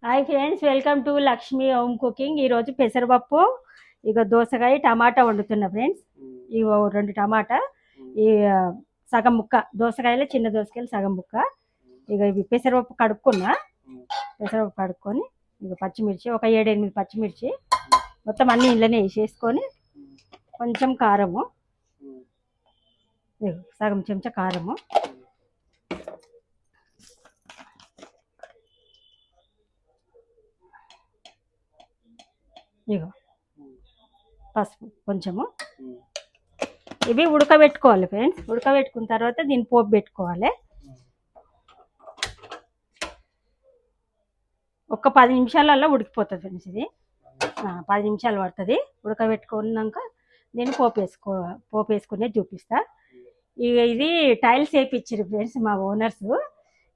Hi friends, welcome to Lakshmi home cooking. ఈరోజు పెసరపప్పు ఇక దోసకాయ టమాటా వండుతున్నా ఫ్రెండ్స్. ఇగో 2 టమాటా, ఈ సగం ముక్క దోసకాయలు, చిన్న దోసకాయలు సగం ముక్క. ఇక ఇవి పెసరపప్పు కడుక్కున్నా. పెసరపప్పు కడుక్కొని ఇక పచ్చిమిర్చి ఒక 7-8 పచ్చిమిర్చి మొత్తం అన్ని ఇంట్లోనే వేసేసుకొని, కొంచెం కారము, సగం చెంచా కారము, ఇగో పసుపు కొంచెము. ఇవి ఉడకబెట్టుకోవాలి ఫ్రెండ్స్. ఉడకబెట్టుకున్న తర్వాత దీన్ని పోపు పెట్టుకోవాలి. ఒక 10 నిమిషాలలో ఉడికిపోతుంది ఫ్రెండ్స్. ఇది 10 నిమిషాలు పడుతుంది. ఉడకబెట్టుకున్నాక నేను పోపు వేసుకునే చూపిస్తా. ఇక ఇది టైల్స్ వేయించారు ఫ్రెండ్స్ మా ఓనర్స్.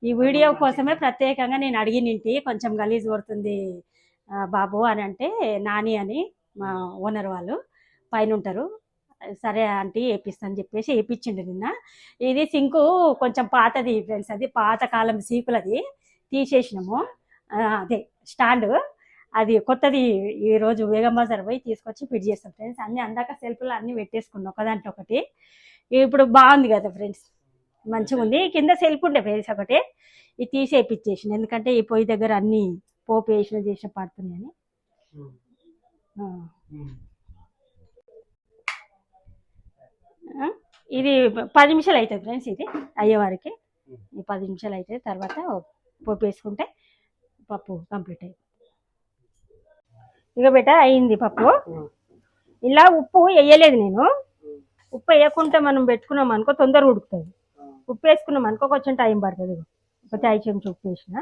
ఈ వీడియో కోసమే ప్రత్యేకంగా నేను అడిగినింటి, కొంచెం గలీజ్ కొడుతుంది బాబు అని అంటే, నాని అని మా ఓనర్ వాళ్ళు పైన ఉంటారు. సరే ఆంటీ వేపిస్తాను చెప్పేసి వేయించిండు నిన్న. ఇది సింకు కొంచెం పాతది ఫ్రెండ్స్, అది పాతకాలం సీకులది తీసేసినాము. అదే స్టాండ్, అది కొత్తది ఈరోజు వేగం బజార్ పోయి తీసుకొచ్చి ఫిట్ చేస్తాం ఫ్రెండ్స్. అన్నీ అందాక సెల్ఫ్లో అన్నీ పెట్టేసుకున్నాం ఒకదాంట్లో ఒకటి. ఇప్పుడు బాగుంది కదా ఫ్రెండ్స్, మంచిగా ఉంది. కింద సెల్ఫ్ ఉండే ఫ్రెండ్స్ ఒకటి, ఇది తీసి వేయించేసిన, ఎందుకంటే ఈ పొయ్యి దగ్గర అన్నీ పోపు చేసిన పడుతున్నాయని. ఇది 10 నిమిషాలు అవుతుంది ఫ్రెండ్స్. ఇది అయ్యేవారికి ఈ 10 నిమిషాలు అవుతుంది. తర్వాత పోపు వేసుకుంటే పప్పు కంప్లీట్ అయిపోతుంది. ఇక బెట అయింది పప్పు. ఇలా ఉప్పు వేయలేదు నేను. ఉప్పు వేయకుండా మనం పెట్టుకున్నాం అనుకో తొందరగా ఉడుకుతుంది. ఉప్పు వేసుకున్నాం అనుకో కొంచెం టైం పడుతుంది. ఒక 5 చెంచా ఉప్పు వేసిన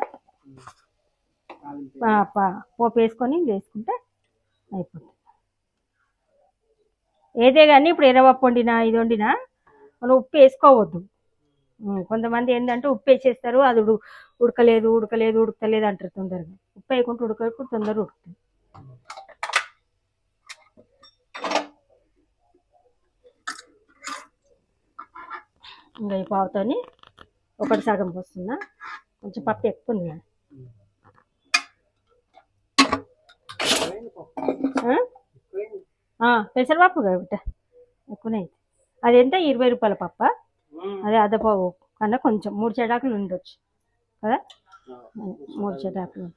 పోపు వేసుకొని వేసుకుంటే అయిపోతుంది. ఏదే కానీ ఇప్పుడు ఎర్రపప్పు వండినా ఇది వండినా మనం ఉప్పు వేసుకోవద్దు. కొంతమంది ఏంటంటే ఉప్పు వేసేస్తారు, అది ఉడకలేదు అంటారు. తొందరగా ఉప్పు వేయకుండా ఉడకకుండా తొందరగా ఉడుకుతుంది. ఇంకా ఈ పావుతోని ఒకటి సగం పోస్తున్నా, కొంచెం పప్పు ఎక్కువ ఉంది. పెసరపప్పు కాబట్టి ఎక్కువనే అవుతుంది. అది ఎంత 20 రూపాయల పప్ప, అదే అదపావు కన్నా కొంచెం 3 చెటాకులు ఉండొచ్చు కదా, 3 చెటాకులు.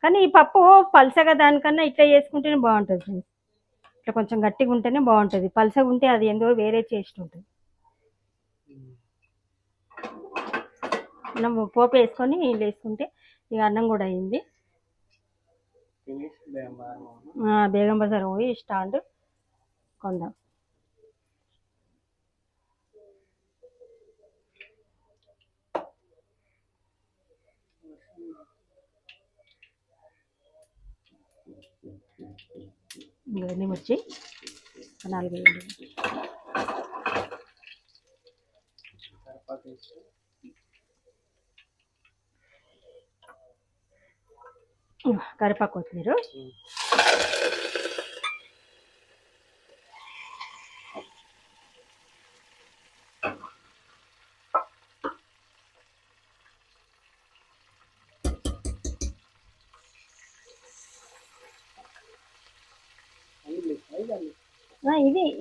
కానీ ఈ పప్పు పలసగా దానికన్నా ఇట్లా చేసుకుంటేనే బాగుంటుంది ఫ్రెండ్స్. ఇట్లా కొంచెం గట్టిగా ఉంటేనే బాగుంటుంది. పలసగా ఉంటే అది ఏందో వేరే టేస్ట్ ఉంటుంది. మనం పోపు వేసుకొని వేసుకుంటే ఇక అన్నం కూడా అయింది. బేగం బజార్ పోయి స్టాండ్ కొందాం. ఇవన్నీ వచ్చి 4 కరివేపాకు కొత్తిమీర.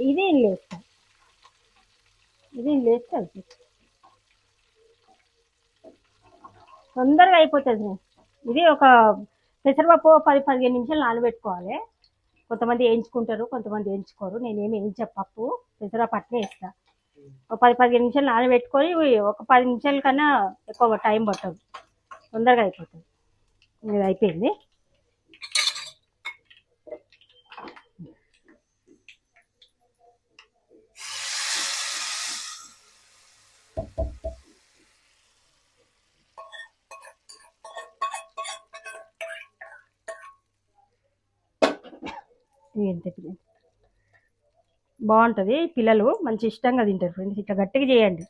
ఇది లేస్తా, ఇది లేస్తా తొందరగా అయిపోతుంది. ఇది ఒక పెసరపప్పు 10-15 నిమిషాలు నానబెట్టుకోవాలి. కొంతమంది వేయించుకుంటారు, కొంతమంది వేయించుకోరు. నేనేమి వేయించే పప్పు పెసరపప్పు అట్లే వేస్తా. ఒక 10-15 నిమిషాలు నానబెట్టుకొని ఒక 10 నిమిషాల కన్నా ఎక్కువ టైం పట్టదు, తొందరగా అయిపోతుంది. ఇది అయిపోయింది. ఎంత బాగుంటుంది, పిల్లలు మంచి ఇష్టంగా తింటారు ఫ్రెండ్స్. ఇట్లా గట్టిగా చేయండి,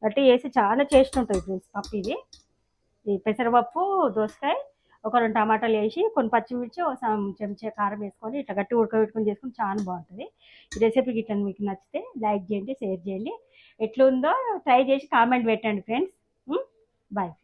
గట్టిగా చేసి చాలా టేస్ట్ ఉంటుంది ఫ్రెండ్స్ పప్పు. ఇది ఈ పెసరపప్పు దోసకాయ, ఒక 2 టమాటాలు వేసి, కొన్ని పచ్చిమిర్చి, ఒక చెంచా కారం వేసుకొని ఇట్లా గట్టి ఉడకబెట్టుకొని చేసుకొని చాలా బాగుంటుంది. ఈ రెసిపీకి ఇట్లా మీకు నచ్చితే లైక్ చేయండి, షేర్ చేయండి. ఎట్లుందో ట్రై చేసి కామెంట్ పెట్టండి ఫ్రెండ్స్. బాయ్.